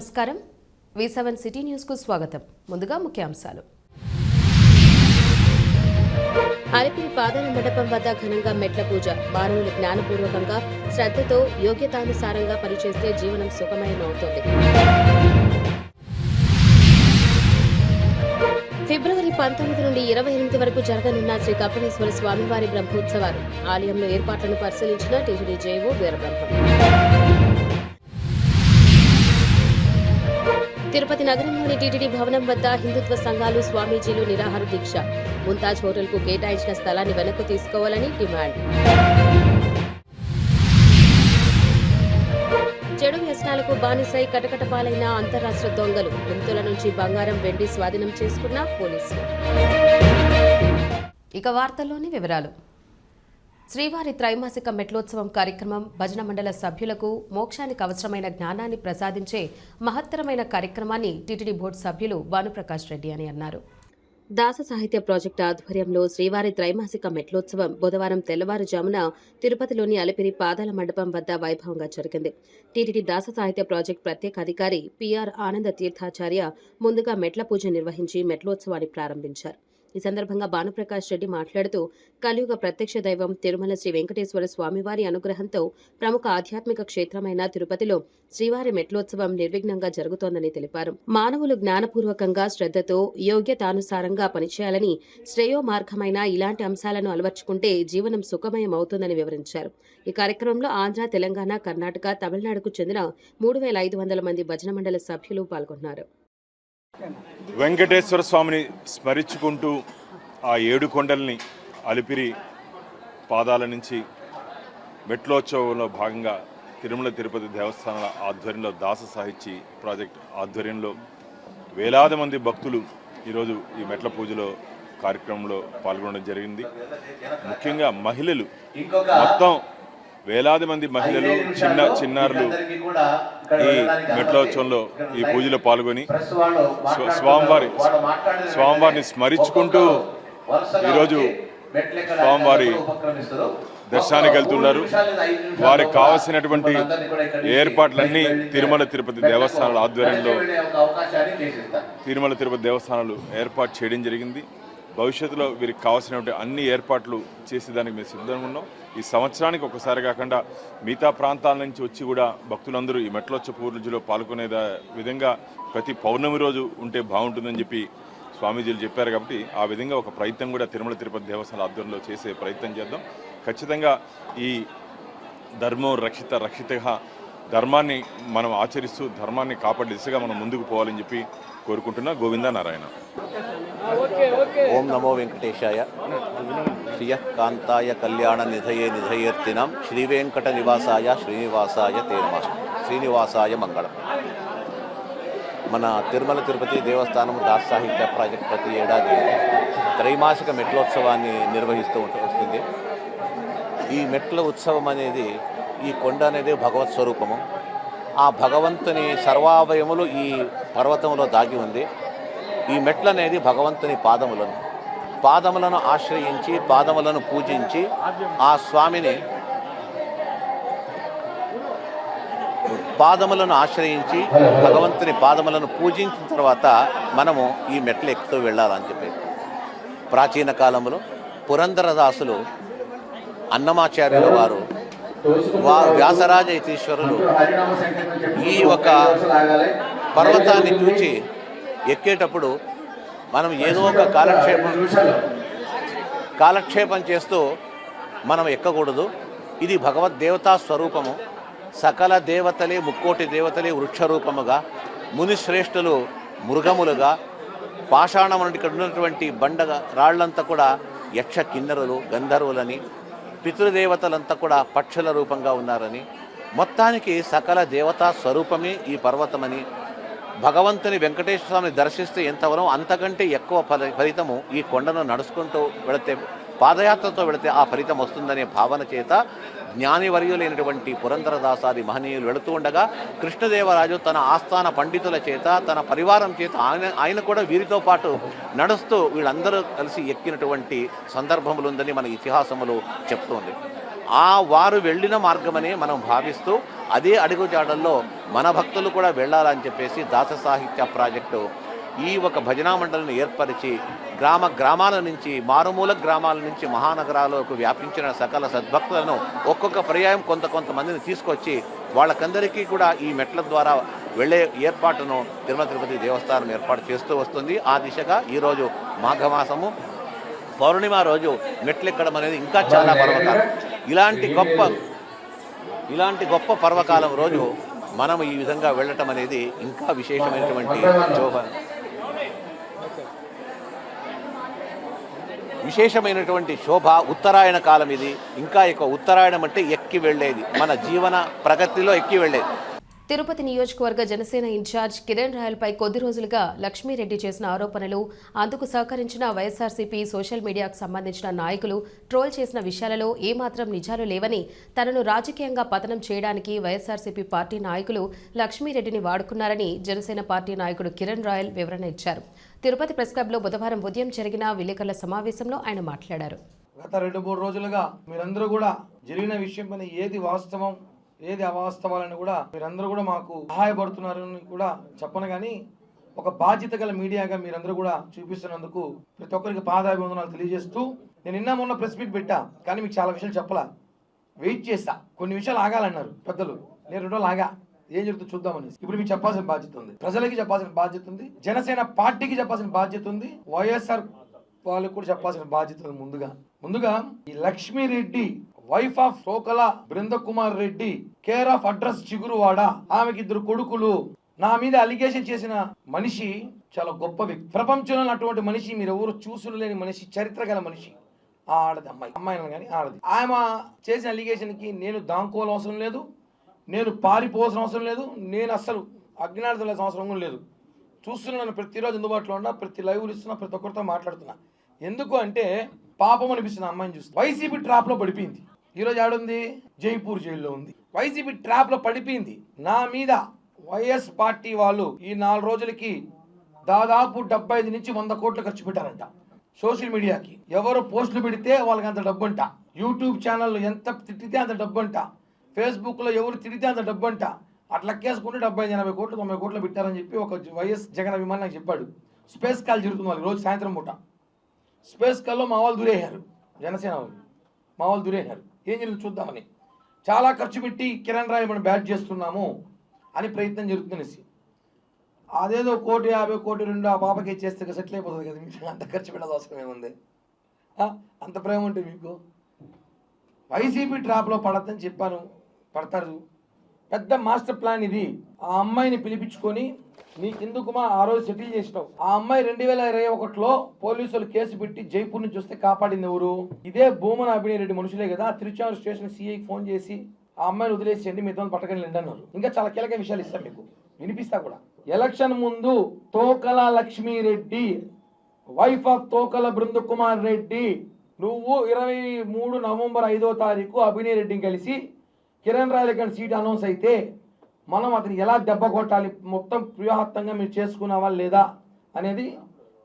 నమస్కారం V7 city news కు స్వాగతం. ముందుగా ముఖ్యాంశాలు. అలిపిరి పాదాల మండపం వద్ద ఘనంగా మెట్ల పూజ. మానవులు జ్ఞానపూర్వకంగా శ్రద్ధతో యోగ్యతానుసారంగా పనిచేస్తే జీవనం సుఖమయమవుతుంది. ఫిబ్రవరి 19 నుండి 28 వరకు జరగనున్న శ్రీ కపిలేశ్వర స్వామివారి బ్రహ్మోత్సవాలు. ఆలయంలో ఏర్పాట్లను పరిశీలించిన టీటీడీ జేఓ వీరబ్రహ్మం. తిరుపతి నగరంలోని టీటీడీ భవనం వద్ద హిందుత్వ సంఘాలు స్వామీజీలు నిరాహార దీక్ష. ముంతాజ్ హోటల్కు కేటాయించిన స్థలాన్ని వెనక్కు తీసుకోవాలని డిమాండ్. చెడు వ్యసనాలకు బానిసై కటకటపాలైన అంతర్రాష్ట్ర దొంగలు. నిందితుల నుంచి బంగారం, వెండి స్వాధీనం చేసుకున్న పోలీసులు. ఇక వార్తల్లోని వివరాలు. శ్రీవారి త్రైమాసిక మెట్లోత్సవం కార్యక్రమం భజన మండల సభ్యులకు మోక్షానికి అవసరమైన జ్ఞానాన్ని ప్రసాదించే మహత్తరమైన కార్యక్రమాన్ని టీటీడీ బోర్డు సభ్యులు భానుప్రకాష్ రెడ్డి అని అన్నారు. దాస సాహిత్య ప్రాజెక్టు ఆధ్వర్యంలో శ్రీవారి త్రైమాసిక మెట్లోత్సవం బుధవారం తెల్లవారుజామున తిరుపతిలోని అలిపిరి పాదాల మండపం వద్ద వైభవంగా జరిగింది. టీటీడీ దాస సాహిత్య ప్రాజెక్టు ప్రత్యేక అధికారి పిఆర్ ఆనంద తీర్థాచార్య ముందుగా మెట్ల పూజ నిర్వహించి మెట్లోత్సవాన్ని ప్రారంభించారు. ఈ సందర్భంగా భానుప్రకాష్ రెడ్డి మాట్లాడుతూ కలియుగ ప్రత్యక్ష దైవం తిరుమల శ్రీ వెంకటేశ్వర స్వామివారి అనుగ్రహంతో ప్రముఖ ఆధ్యాత్మిక క్షేత్రమైన తిరుపతిలో శ్రీవారి మెట్లోత్సవం నిర్విఘ్నంగా జరుగుతోందని తెలిపారు. మానవులు జ్ఞానపూర్వకంగా శ్రద్ధతో యోగ్యతానుసారంగా పనిచేయాలని, శ్రేయో మార్గమైన ఇలాంటి అంశాలను అలవర్చుకుంటే జీవనం సుఖమయం అవుతుందని వివరించారు. ఈ కార్యక్రమంలో ఆంధ్ర, తెలంగాణ, కర్ణాటక, తమిళనాడుకు చెందిన 3500 మంది భజన మండల సభ్యులు పాల్గొన్నారు. వెంకటేశ్వర స్వామిని స్మరించుకుంటూ ఆ 7 కొండల్ని అలిపిరి పాదాల నుంచి మెట్లోత్సవంలో భాగంగా తిరుమల తిరుపతి దేవస్థానాల ఆధ్వర్యంలో దాస సాహిత్య ప్రాజెక్ట్ ఆధ్వర్యంలో వేలాది మంది భక్తులు ఈరోజు ఈ మెట్ల పూజలో కార్యక్రమంలో పాల్గొనడం జరిగింది. ముఖ్యంగా మహిళలు, మొత్తం వేలాది మంది మహిళలు, చిన్నారులు ఈ మెట్లోత్సవంలో ఈ పూజలో పాల్గొని స్వామివారిని స్మరించుకుంటూ ఈరోజు స్వామివారి దర్శనానికి వెళ్తున్నారు. వారికి కావలసినటువంటి ఏర్పాట్లన్నీ తిరుమల తిరుపతి దేవస్థానాల ఆధ్వర్యంలో ఏర్పాటు చేయడం జరిగింది. భవిష్యత్తులో వీరికి కావాల్సినటువంటి అన్ని ఏర్పాట్లు చేసేదానికి మేము సిద్ధంగా ఉన్నాం. ఈ సంవత్సరానికి ఒకసారి కాకుండా మిగతా ప్రాంతాల నుంచి వచ్చి కూడా భక్తులందరూ ఈ మెట్లోత్సవ పూజలో పాల్గొనే విధంగా ప్రతి పౌర్ణమి రోజు ఉంటే బాగుంటుందని చెప్పి స్వామీజీలు చెప్పారు. కాబట్టి ఆ విధంగా ఒక ప్రయత్నం కూడా తిరుమల తిరుపతి దేవస్థానాల ఆధ్వర్యంలో చేసే ప్రయత్నం చేద్దాం. ఖచ్చితంగా ఈ ధర్మం రక్షితగా ధర్మాన్ని మనం ఆచరిస్తూ ధర్మాన్ని కాపాడే దిశగా మనం ముందుకు పోవాలని చెప్పి కోరుకుంటున్నా. గోవిందా నారాయణ. ఓం నమో వెంకటేశాయ. శ్రీయః కాంతాయ కళ్యాణ నిధయే నిధయేర్తినం శ్రీ వెంకట నివాసాయ శ్రీనివాసాయ తే నమః. శ్రీనివాసాయ మంగళం. మన తిరుమల తిరుపతి దేవస్థానం దాస సాహిత్య ప్రాజెక్ట్ ప్రతి ఏడాది త్రైమాసిక మెట్లోత్సవాన్ని నిర్వహిస్తూ వస్తుంది. ఈ మెట్ల ఉత్సవం అనేది, ఈ కొండ అనేది భగవత్ స్వరూపము. ఆ భగవంతుని సర్వావయములు ఈ పర్వతంలో దాగి ఉంది. ఈ మెట్లు అనేది భగవంతుని పాదములను ఆశ్రయించి, పాదములను పూజించి, ఆ స్వామిని పాదములను ఆశ్రయించి భగవంతుని పాదములను పూజించిన తర్వాత మనము ఈ మెట్లు ఎక్కుతూ వెళ్ళాలని చెప్పి ప్రాచీన కాలంలో పురంధరదాసులు, అన్నమాచార్యుల వారు, వ్యాసరాజ యతీశ్వరులు ఈ ఒక పర్వతాన్ని చూచి ఎక్కేటప్పుడు మనం ఏదో ఒక కాలక్షేపం చేస్తూ మనం ఎక్కకూడదు. ఇది భగవద్దేవతా స్వరూపము. సకల దేవతలే, ముక్కోటి దేవతలే వృక్షరూపముగా, మునిశ్రేష్ఠులు మృగములుగా, పాషాణం నుండి ఇక్కడ ఉన్నటువంటి బండగా రాళ్లంతా కూడా యక్ష కిన్నరులు, గంధర్వులని, పితృదేవతలంతా కూడా పక్షుల రూపంగా ఉన్నారని, మొత్తానికి సకల దేవతా స్వరూపమే ఈ పర్వతమని, భగవంతుని వెంకటేశ్వర స్వామిని దర్శిస్తే ఎంతవరం అంతకంటే ఎక్కువ ఫలితము ఈ కొండను నడుచుకుంటూ వెళితే, పాదయాత్రతో వెళితే ఆ ఫలితం వస్తుందనే భావన చేత జ్ఞానివర్యులైనటువంటి పురంధరదాసాది మహనీయులు వెళుతూ ఉండగా కృష్ణదేవరాజు తన ఆస్థాన పండితుల చేత, తన పరివారం చేత ఆయన కూడా వీరితో పాటు నడుస్తూ వీళ్ళందరూ కలిసి ఎక్కినటువంటి సందర్భములుందని మన ఇతిహాసములు చెప్తోంది. వారు వెళ్ళిన మార్గమని మనం భావిస్తూ అదే అడుగుజాడల్లో మన భక్తులు కూడా వెళ్ళాలని చెప్పేసి దాస సాహిత్య ప్రాజెక్టు ఈ ఒక భజనా మండలిని ఏర్పరిచి గ్రామాల నుంచి మారుమూల గ్రామాల నుంచి మహానగరాలకు వ్యాపించిన సకల సద్భక్తులను ఒక్కొక్క పర్యాయం కొంతమందిని తీసుకొచ్చి వాళ్ళకందరికీ కూడా ఈ మెట్ల ద్వారా వెళ్ళే ఏర్పాటును తిరుమల తిరుపతి దేవస్థానం ఏర్పాటు చేస్తూ వస్తుంది. ఆ దిశగా ఈరోజు మాఘమాసము పౌర్ణిమ రోజు మెట్లెక్కడం అనేది ఇంకా చాలా పర్వకాలం. ఇలాంటి గొప్ప పర్వకాలం రోజు మనం ఈ విధంగా వెళ్ళటం అనేది ఇంకా విశేషమైనటువంటి శోభ. ఉత్తరాయణ కాలం ఇది. ఇంకా ఎక్కువ ఉత్తరాయణం అంటే ఎక్కి వెళ్ళేది, మన జీవన ప్రగతిలో ఎక్కి వెళ్ళేది. తిరుపతి నియోజకవర్గ జనసేన ఇన్ఛార్జ్ కిరణ్ రాయల్పై కొద్ది రోజులుగా లక్ష్మీరెడ్డి చేసిన ఆరోపణలు, అందుకు సహకరించిన వైఎస్ఆర్సీపీ సోషల్ మీడియాకు సంబంధించిన నాయకులు ట్రోల్ చేసిన విషయాలలో ఏమాత్రం నిజాలు లేవని, తనను రాజకీయంగా పతనం చేయడానికి వైఎస్ఆర్సీపీ పార్టీ నాయకులు లక్ష్మీరెడ్డిని వాడుకున్నారని జనసేన పార్టీ నాయకుడు కిరణ్ రాయల్ వివరణ ఇచ్చారు. తిరుపతి ప్రెస్ క్లబ్లో బుధవారం ఉదయం జరిగిన విలేకరుల సమావేశంలో ఆయన మాట్లాడారు. గత 2-3 రోజులుగా మీరందరూ కూడా జరిగిన విషయం పైన ఏది వాస్తవం ఏది అవాస్తవాలని కూడా మీరందరూ కూడా మాకు సహాయపడుతున్నారని కూడా చెప్పను, కానీ ఒక బాధ్యత గల మీడియాగా మీరందరూ కూడా చూపిస్తున్నందుకు ప్రతి ఒక్కరికి పాదాభివందనాలు తెలియజేస్తూ, నేను నిన్న మొన్న ప్రెస్ మీట్ పెట్టా, కానీ మీకు చాలా విషయాలు చెప్పలా, వెయిట్ చేస్తా. కొన్ని విషయాలు ఆగాలన్నారు పెద్దలు, నేను 2 రోజులు ఆగా, ఏం జరుగుతుందో చూద్దామని. ఇప్పుడు మీకు చెప్పాల్సిన బాధ్యత ఉంది, ప్రజలకి చెప్పాల్సిన బాధ్యత ఉంది, జనసేన పార్టీకి చెప్పాల్సిన బాధ్యత ఉంది, వైఎస్ఆర్ వాళ్ళకి కూడా చెప్పాల్సిన బాధ్యత ఉంది. ముందుగా ఈ లక్ష్మీరెడ్డి వైఫ్ ఆఫ్ సోకల Brinda Kumar Reddy, care of address Chiguruvada, ఆమెకి 2 కొడుకులు, నా మీద అలిగేషన్ చేసిన మనిషి చాలా గొప్ప వ్యక్తి. ప్రపంచంలో అటువంటి మనిషి మీరు ఎవరు చూసులేని మనిషి, చరిత్ర గల మనిషి. ఆడది అమ్మాయిని కానీ ఆడది. ఆమె చేసిన అలిగేషన్ కి నేను దాంకోవాల్సిన అవసరం లేదు, నేను పారిపోవాల్సిన అవసరం లేదు, నేను అస్సలు అజ్ఞానత అవసరం కూడా లేదు. చూస్తున్నాను ప్రతిరోజు అందుబాటులో ఉన్నా, ప్రతి లైవ్లు ఇస్తున్నా, ప్రతి ఒక్కరితో మాట్లాడుతున్నా. ఎందుకు అంటే పాపం అనిపిస్తుంది అమ్మాయిని చూస్తే. వైసీపీ ట్రాప్ లో పడిపోయింది. ఈరోజు ఆడుంది జైపూర్ జైల్లో ఉంది. వైసీపీ ట్రాప్ లో పడిపోయింది. నా మీద వైఎస్ పార్టీ వాళ్ళు ఈ 4 రోజులకి దాదాపు 75 నుంచి 100 కోట్లు ఖర్చు పెట్టారంట సోషల్ మీడియాకి. ఎవరు పోస్టులు పెడితే వాళ్ళకి అంత డబ్బు అంట, యూట్యూబ్ ఛానల్ ఎంత తిట్టితే అంత డబ్బు అంట, ఫేస్బుక్ లో ఎవరు తిడితే అంత డబ్బు అంట. అట్లా కేసుకుంటే 75-80 కోట్లు 90 కోట్లు పెట్టారని చెప్పి ఒక వైఎస్ జగన్ అభిమాని నాకు చెప్పాడు. స్పేస్ కాల్ జరుగుతుంది వాళ్ళకి రోజు సాయంత్రం పూట. స్పేస్ కాల్లో మా వాళ్ళు దూరేశారు, జనసేన వాళ్ళు మా వాళ్ళు దూరేశారు. ఏం జరుగుతుంది చూద్దామని చాలా ఖర్చు పెట్టి కిరణ్ రాయ్ మనం బ్యాట్ చేస్తున్నాము అని ప్రయత్నం జరుగుతుందనేసి. అదేదో 1,50 కోటి 2 ఆ పాపకి చేస్తే సెటిల్ అయిపోతుంది కదా, మీకు అంత ఖర్చు పెట్టాల్సిన అవసరం ఏముంది? అంత ప్రేమ ఉంటే మీకు. వైసీపీ ట్రాప్లో పడద్దని చెప్పాను, పడతారు. పెద్ద మాస్టర్ ప్లాన్ ఇది. ఆ అమ్మాయిని పిలిపించుకొని నీకెందుకుమా ఆ రోజు సెటిల్ చేసినావు. ఆ అమ్మాయి 2021లో పోలీసులు కేసు పెట్టి జైపూర్ నుంచి వస్తే కాపాడింది ఎవరు? ఇదే భూమన అభినయరెడ్డి మనుషులే కదా. తిరుచానూరు స్టేషన్ సిఐకి ఫోన్ చేసి ఆ అమ్మాయిని వదిలేసేయండి, మీతో పట్టకండి అన్నారు. ఇంకా చాలా కీలక విషయాలు ఇస్తాం మీకు, వినిపిస్తా కూడా. ఎలక్షన్ ముందు తోకల లక్ష్మీరెడ్డి, వైఫ్ ఆఫ్ తోకల బృందకుమార్ రెడ్డి, నువ్వు 23 నవంబర్ 5వ తారీఖు అభినయ్ రెడ్డిని కలిసి కిరణ్ రాయల్ సీట్ అనౌన్స్ అయితే మనం అతను ఎలా దెబ్బ కొట్టాలి, మొత్తం వ్యూహాత్మకంగా మీరు చేసుకున్నావా లేదా అనేది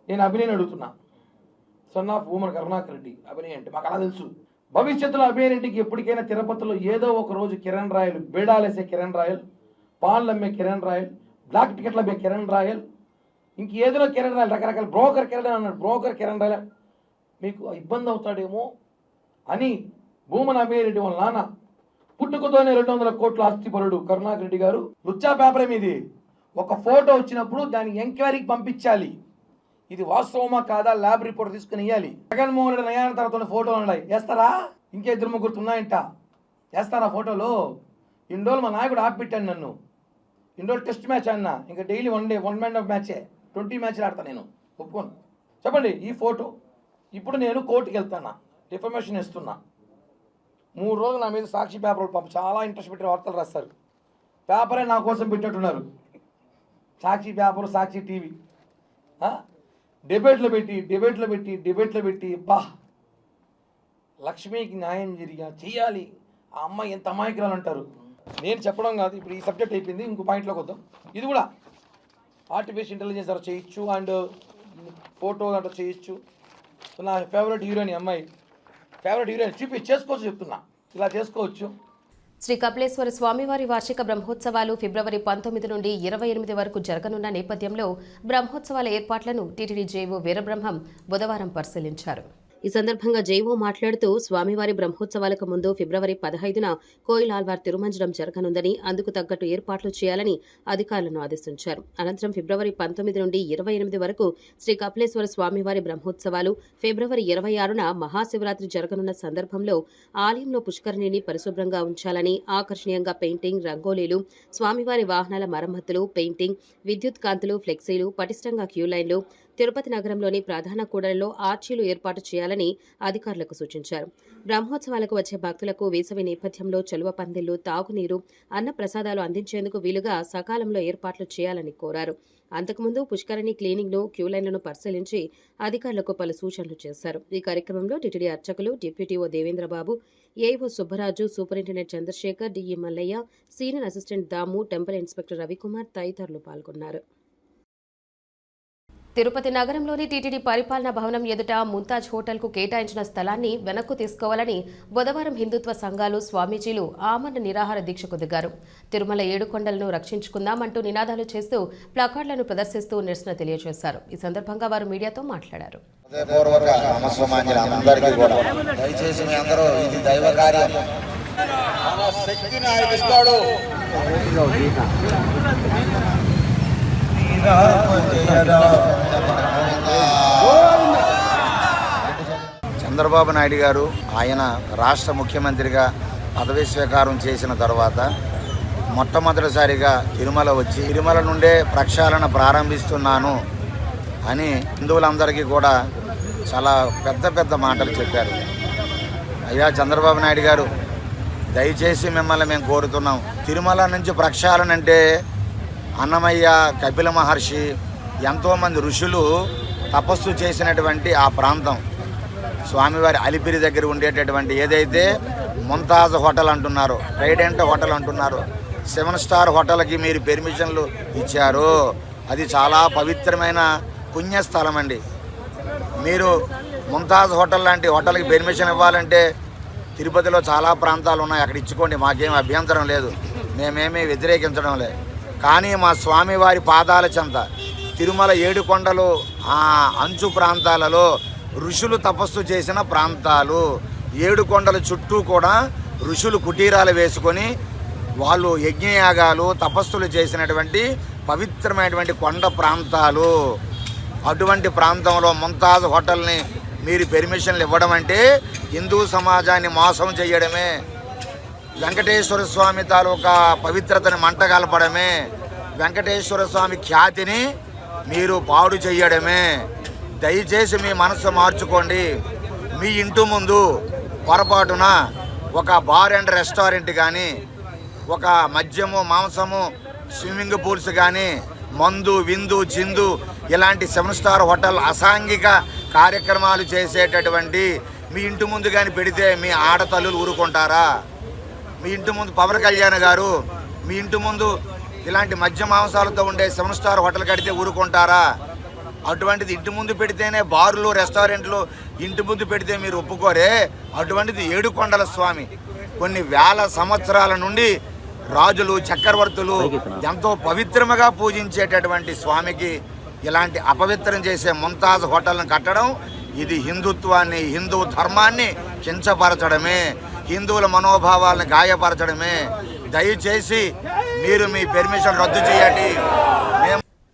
నేను అభినయ్ అడుగుతున్నా. సన్ ఆఫ్ ఉమర్ కరుణాకర్ రెడ్డి అభినయ్ అంటే మాకు అలా తెలుసు. భవిష్యత్తులో అభినయ్ రెడ్డికి ఎప్పటికైనా తిరుపతిలో ఏదో ఒక రోజు కిరణ్ రాయల్, బేడాలేసే కిరణ్ రాయల్, పాన్లు అమ్మే కిరణ్ రాయల్, బ్లాక్ టికెట్లు అమ్మే కిరణ్ రాయల్, ఇంక ఏదో కిరణ్ రాయల్, రకరకాల బ్రోకర్ కిరణ్ అన్నాడు, బ్రోకర్ కిరణ్ రాయల్ మీకు ఇబ్బంది అవుతాడేమో అని భూమన అభినయ్ రెడ్డి వాళ్ళ నాన్న పుట్టుకతోనే 200 కోట్ల ఆస్తిపరుడు కరుణాకర్ రెడ్డి గారు. లుచ్చా పేపర్ మీది ఒక ఫోటో వచ్చినప్పుడు దాన్ని ఎంక్వైరీకి పంపించాలి. ఇది వాస్తవమా కాదా ల్యాబ్ రిపోర్ట్ తీసుకుని ఇవ్వాలి. జగన్మోహన్ రెడ్డి నయాన తర్వాత ఫోటోలు ఉన్నాయి, వేస్తారా? ఇంకే 2-3 ఉన్నాయంట, వేస్తారా ఫోటోలు? ఇన్ని రోజులు మా నాయకుడు ఆపిపెట్టాను నన్ను. ఇన్ని రోజులు టెస్ట్ మ్యాచ్ అన్నా, ఇంకా డైలీ 1 మ్యాన్ ఆఫ్ మ్యాచే, 20 మ్యాచ్లు ఆడతా నేను, ఒప్పుకోను. చెప్పండి ఈ ఫోటో. ఇప్పుడు నేను కోర్టుకి వెళ్తానా, డిఫర్మేషన్ ఇస్తున్నా. 3 రోజులు నా మీద సాక్షి పేపర్లు పంప చాలా ఇంట్రెస్ట్ పెట్టి వార్తలు రాస్తారు. పేపరే నా కోసం పెట్టేట్టున్నారు. సాక్షి పేపర్, సాక్షి టీవీ డిబేట్లో పెట్టి బా లక్ష్మికి న్యాయం చెయ్యాలి, ఆ అమ్మాయి ఎంత అమాయకురాలు అంటారు. నేను చెప్పడం కాదు, ఇప్పుడు ఈ సబ్జెక్ట్ అయిపోయింది, ఇంకో పాయింట్లోకి వద్దాం. ఇది కూడా ఆర్టిఫిషియల్ ఇంటెలిజెన్స్ అలా చేయొచ్చు, అండ్ ఫోటో అట్లా చేయొచ్చు. నా ఫేవరెట్ హీరోయిన్ అమ్మాయి, ఫేవరెట్ హీరోయిన్ చేసుకోవచ్చు చెప్తున్నా. ఇలా చేసుకోవచ్చు. శ్రీ కపిలేశ్వర స్వామివారి వార్షిక బ్రహ్మోత్సవాలు ఫిబ్రవరి 19 నుండి 28 వరకు జరగనున్న నేపథ్యంలో బ్రహ్మోత్సవాల ఏర్పాట్లను టీటీడీ జేఈఓ వీరబ్రహ్మం బుధవారం పరిశీలించారు. ఈ సందర్భంగా జేఈఓ మాట్లాడుతూ స్వామివారి బ్రహ్మోత్సవాలకు ముందు ఫిబ్రవరి 15న కోయిలాల్వార్ తిరుమంజనం జరగనుందని అందుకు తగ్గట్టు ఏర్పాట్లు చేయాలని అధికారులను ఆదేశించారు. అనంతరం ఫిబ్రవరి 19 నుండి 28 వరకు శ్రీ కపిలేశ్వర స్వామివారి బ్రహ్మోత్సవాలు, ఫిబ్రవరి 26న మహాశివరాత్రి జరగనున్న సందర్భంలో ఆలయంలో పుష్కరిణిని పరిశుభ్రంగా ఉంచాలని, ఆకర్షణీయంగా పెయింటింగ్, రంగోలీలు, స్వామివారి వాహనాల మరమ్మతులు, పెయింటింగ్, విద్యుత్ కాంతులు, ఫ్లెక్సీలు, పటిష్టంగా క్యూలైన్లు, తిరుపతి నగరంలోని ప్రధాన కూడళ్లలో ఆర్చీలు ఏర్పాటు చేయాలని అధికారులకు సూచించారు. బ్రహ్మోత్సవాలకు వచ్చే భక్తులకు వేసవి నేపథ్యంలో చలువ పందిళ్లు, తాగునీరు, అన్న ప్రసాదాలు అందించేందుకు వీలుగా సకాలంలో ఏర్పాట్లు చేయాలని కోరారు. అంతకుముందు పుష్కరిణి క్లీనింగ్ను, క్యూలైన్లను పరిశీలించి అధికారులకు పలు సూచనలు చేశారు. ఈ కార్యక్రమంలో టీటీడీ అర్చకులు, deputy EO Devendra Babu, AEO Subbaraju, superintendent Chandrasekhar, DE Mallaiah, senior assistant Damu, temple inspector Ravikumar తదితరులు పాల్గొన్నారు. తిరుపతి నగరంలోని టీటీడీ పరిపాలనా భవనం ఎదుట ముంతాజ్ హోటల్కు కేటాయించిన స్థలాన్ని వెనక్కు తీసుకోవాలని బుధవారం హిందుత్వ సంఘాలు, స్వామీజీలు ఆమరణ నిరాహార దీక్షకు దిగారు. తిరుమల ఏడుకొండలను రక్షించుకుందామంటూ నినాదాలు చేస్తూ ప్లకార్డులను ప్రదర్శిస్తూ నిరసన తెలియజేశారు. ఈ సందర్భంగా వారు మీడియాతో మాట్లాడారు. చంద్రబాబు నాయుడు గారు ఆయన రాష్ట్ర ముఖ్యమంత్రిగా పదవీ స్వీకారం చేసిన తర్వాత మొట్టమొదటిసారిగా తిరుమల వచ్చి తిరుమల నుండే ప్రక్షాళన ప్రారంభిస్తున్నాను అని హిందువులందరికీ కూడా చాలా పెద్ద పెద్ద మాటలు చెప్పారు. అయ్యా చంద్రబాబు నాయుడు గారు, దయచేసి మిమ్మల్ని మేము కోరుతున్నాం, తిరుమల నుంచి ప్రక్షాళన అంటే అన్నమయ్య, కపిల మహర్షి, ఎంతోమంది ఋషులు తపస్సు చేసినటువంటి ఆ ప్రాంతం, స్వామివారి అలిపిరి దగ్గర ఉండేటటువంటి ఏదైతే ముంతాజ్ హోటల్ అంటున్నారో, ట్రైడెంట్ హోటల్ అంటున్నారో, 7 స్టార్ హోటల్కి మీరు పెర్మిషన్లు ఇచ్చారు. అది చాలా పవిత్రమైన పుణ్యస్థలం అండి. మీరు ముంతాజ్ హోటల్ లాంటి హోటల్కి పెర్మిషన్ ఇవ్వాలంటే తిరుపతిలో చాలా ప్రాంతాలు ఉన్నాయి, అక్కడ ఇచ్చుకోండి, మాకేం అభ్యంతరం లేదు, మేమేమీ వ్యతిరేకించడం లేదు. కానీ మా స్వామివారి పాదాల చెంత తిరుమల ఏడుకొండలు ఆ అంచు ప్రాంతాలలో ఋషులు తపస్సు చేసిన ప్రాంతాలు, ఏడుకొండల చుట్టూ కూడా ఋషులు కుటీరాలు వేసుకొని వాళ్ళు యజ్ఞయాగాలు, తపస్సులు చేసినటువంటి పవిత్రమైనటువంటి కొండ ప్రాంతాలు. అటువంటి ప్రాంతంలో ముంతాజ్ హోటల్ని మీరు పెర్మిషన్లు ఇవ్వడం అంటే హిందూ సమాజాన్ని మోసం చేయడమే, వెంకటేశ్వర స్వామి తాలూకా పవిత్రతని మంటగలపడమే, వెంకటేశ్వర స్వామి ఖ్యాతిని మీరు పాడు చేయడమే. దయచేసి మీ మనసు మార్చుకోండి. మీ ఇంటి ముందు పొరపాటున ఒక బార్ అండ్ రెస్టారెంట్ కానీ, ఒక మద్యము, మాంసము, స్విమ్మింగ్ పూల్స్ కానీ, మందు, విందు, చిందు ఇలాంటి 7 స్టార్ హోటల్ అసాంఘిక కార్యక్రమాలు చేసేటటువంటి మీ ఇంటి ముందు కానీ పెడితే మీ ఆడతల్లులు ఊరుకుంటారా? మీ ఇంటి ముందు పవన్ కళ్యాణ్ గారు మీ ఇంటి ముందు ఇలాంటి మద్య మాంసాలతో ఉండే 7 స్టార్ హోటల్ కడితే ఊరుకుంటారా? అటువంటిది ఇంటి ముందు పెడితేనే బార్లు, రెస్టారెంట్లు ఇంటి ముందు పెడితే మీరు ఒప్పుకోరే. అటువంటిది ఏడుకొండల స్వామి కొన్ని వేల సంవత్సరాల నుండి రాజులు, చక్రవర్తులు ఎంతో పవిత్రముగా పూజించేటటువంటి స్వామికి ఇలాంటి అపవిత్రం చేసే ముంతాజ్ హోటల్ని కట్టడం ఇది హిందుత్వాన్ని, హిందూ ధర్మాన్ని కించపరచడమే, హిందువుల మనోభావాలను గాయపరచడమే. దయచేసి మీరు మీ పెర్మిషన్ రద్దు చేయండి.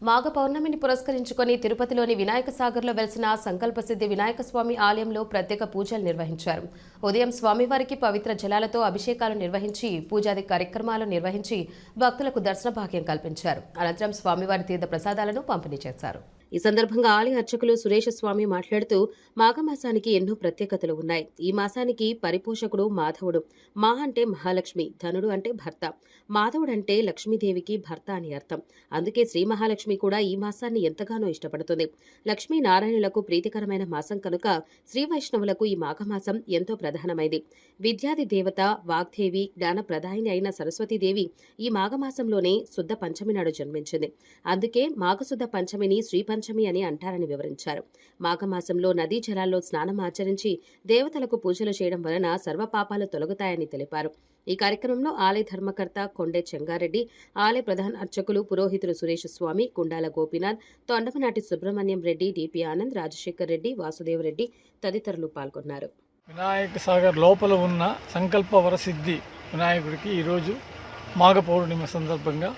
మాఘ పౌర్ణమిని పురస్కరించుకొని తిరుపతిలోని వినాయక సాగర్లో వెలిసిన సంకల్పసిద్ధి వినాయక స్వామి ఆలయంలో ప్రత్యేక పూజలు నిర్వహించారు. ఉదయం స్వామివారికి పవిత్ర జలాలతో అభిషేకాలు నిర్వహించి పూజాది కార్యక్రమాలు నిర్వహించి భక్తులకు దర్శన భాగ్యం కల్పించారు. అనంతరం స్వామివారి తీర్థ ప్రసాదాలను పంపిణీ చేశారు. ఈ సందర్భంగా ఆలయ అర్చకులు సురేష స్వామి మాట్లాడుతూ మాఘమాసానికి ఎన్నో ప్రత్యేకతలు ఉన్నాయి. ఈ మాసానికి పరిపోషకుడు మాధవుడు. మా అంటే మహాలక్ష్మి, ధనుడు అంటే భర్త, మాధవుడు అంటే లక్ష్మీదేవికి భర్త అని అర్థం. అందుకే శ్రీ మహాలక్ష్మి కూడా ఈ మాసాన్ని ఎంతగానో ఇష్టపడుతుంది. లక్ష్మీ నారాయణులకు ప్రీతికరమైన మాసం కనుక శ్రీ వైష్ణవులకు ఈ మాఘమాసం ఎంతో ప్రధానమైంది. విద్యాది దేవత, వాగ్దేవి, జ్ఞాన ప్రదాయిని అయిన సరస్వతీదేవి ఈ మాఘమాసంలోనే శుద్ధ పంచమి నాడు జన్మించింది. అందుకే మాఘశుద్ధ పంచమిని శ్రీపంచ పంచమి అని అంటారని వివరించారు. మాఘమాసంలో నదీ జలాల్లో స్నానం ఆచరించి దేవతలకు పూజలు చేయడం వలన సర్వపాపాలు తొలగుతాయని తెలిపారు. ఈ కార్యక్రమంలో ఆలయ ధర్మకర్త కొండే చెంగారెడ్డి, ఆలయ ప్రధాన అర్చకులు పురోహితులు సురేష్ స్వామి, కుండాల గోపీనాథ్, తొండమనాటి సుబ్రహ్మణ్యం రెడ్డి, డిపి ఆనంద్, రాజశేఖర్ రెడ్డి, వాసుదేవరెడ్డి తదితరులు పాల్గొన్నారు. వినాయక సాగర్ లోపల ఉన్న సంకల్ప వరసిద్ధి వినాయకుడికి ఈరోజు మాఘ పౌర్ణమి సందర్భంగా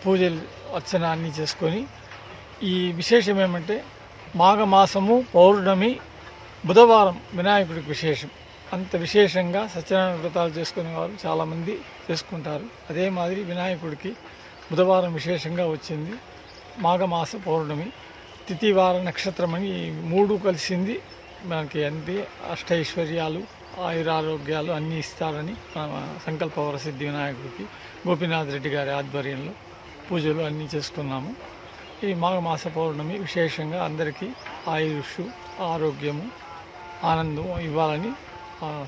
పూజలు అర్చన అన్నీ చేసుకొని, ఈ విశేషం ఏమంటే మాఘమాసము పౌర్ణమి బుధవారం వినాయకుడికి విశేషం. అంత విశేషంగా సత్యనారాయణ వ్రతాలు చేసుకునే వారు చాలామంది చేసుకుంటారు. అదే మాదిరి వినాయకుడికి బుధవారం విశేషంగా వచ్చింది. మాఘమాస పౌర్ణమి తిథివార నక్షత్రం అని 3 కలిసింది. మనకి అన్ని అష్టైశ్వర్యాలు, ఆయురారోగ్యాలు అన్నీ ఇస్తారని సంకల్ప వరసిద్ధి వినాయకుడికి గోపీనాథ్ రెడ్డి గారి ఆధ్వర్యంలో పూజలు అన్నీ చేసుకున్నాము. ఈ మాఘమాస పౌర్ణమి విశేషంగా అందరికీ ఆయుష్, ఆరోగ్యము, ఆనందం ఇవ్వాలని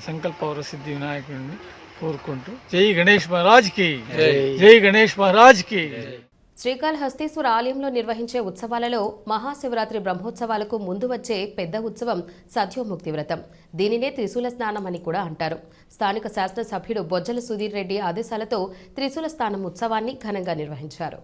సంకల్ప వరసిద్ధి వినాయకుడిని కోరుకుంటూ జై గణేష్ మహారాజ్కి, జై గణేష్ మహారాజ్కి. శ్రీకాళహస్తీశ్వర ఆలయంలో నిర్వహించే ఉత్సవాలలో మహాశివరాత్రి బ్రహ్మోత్సవాలకు ముందు వచ్చే పెద్ద ఉత్సవం సద్యోముక్తి వ్రతం. దీనినే త్రిశూల స్నానం అని కూడా అంటారు. స్థానిక శాసనసభ్యుడు బొజ్జల సుధీర్ రెడ్డి ఆదేశాలతో త్రిశూల స్నానం ఉత్సవాన్ని ఘనంగా నిర్వహించారు.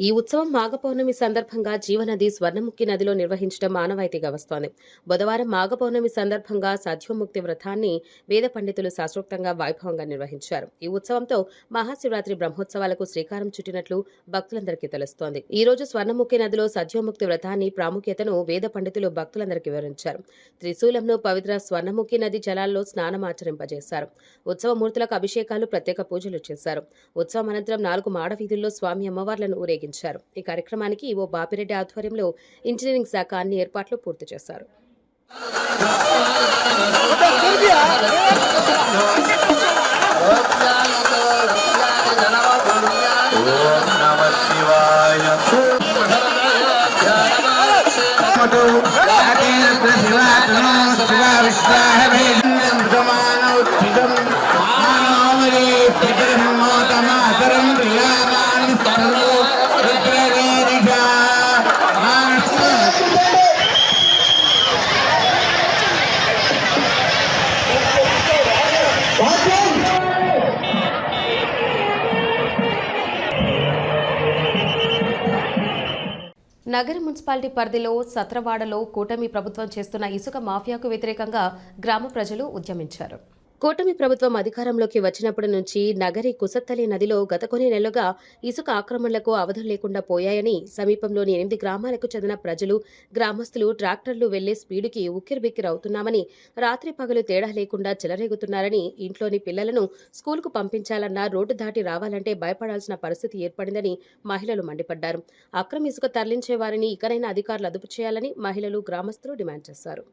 ఈ ఉత్సవం మాఘ పౌర్ణమి సందర్భంగా జీవనది స్వర్ణముఖి నదిలో నిర్వహించడం ఆనవాయితీగా వస్తోంది. బుధవారం మాఘ పౌర్ణమి సందర్భంగా సద్యోముక్తి వ్రతాన్ని వేద పండితులు శాస్త్రోక్తంగా వైభవంగా నిర్వహించారు. ఈ ఉత్సవంతో మహాశివరాత్రి బ్రహ్మోత్సవాలకు శ్రీకారం చుట్టినట్లు భక్తులందరికీ తెలుస్తోంది. ఈ రోజు స్వర్ణముఖి నదిలో సద్యోముక్తి వ్రతాన్ని ప్రాముఖ్యతను వేద పండితులు భక్తులందరికీ వివరించారు. త్రిశూలంను పవిత్ర స్వర్ణముఖి నది జలాల్లో స్నానం ఆచరింపజేశారు. ఉత్సవమూర్తులకు అభిషేకాలు, ప్రత్యేక పూజలు చేశారు. ఉత్సవం అనంతరం 4 మాడవీధుల్లో స్వామి అమ్మవార్లను ఊరేగించారు. ఈ కార్యక్రమానికి ఈవో బాపిరెడ్డి ఆధ్వర్యంలో ఇంజనీరింగ్ శాఖ అన్ని ఏర్పాట్లు పూర్తి చేశారు. నగర మున్సిపాలిటీ పరిధిలో సత్రవాడలో కూటమి ప్రభుత్వం చేస్తున్న ఇసుక మాఫియాకు వ్యతిరేకంగా గ్రామ ప్రజలు ఉద్యమించారు. కూటమి ప్రభుత్వం అధికారంలోకి వచ్చినప్పటి నుంచి నగరి కుసత్తలి నదిలో గత కొన్ని నెలలుగా ఇసుక ఆక్రమణలకు అవధులు లేకుండా పోయాయని, సమీపంలోని 8 గ్రామాలకు చెందిన ప్రజలు, గ్రామస్తులు ట్రాక్టర్లు వెళ్లే స్పీడుకి ఉక్కిరిబిక్కిరవుతున్నామని, రాత్రి పగలు తేడా లేకుండా చెలరేగుతున్నారని, ఇంట్లోని పిల్లలను స్కూలుకు పంపించాలన్నా రోడ్డు దాటి రావాలంటే భయపడాల్సిన పరిస్థితి ఏర్పడిందని మహిళలు మండిపడ్డారు. అక్రమ ఇసుక తరలించే వారిని ఇకనైనా అధికారులు అదుపు చేయాలని మహిళలు, గ్రామస్తులు డిమాండ్ చేశారు.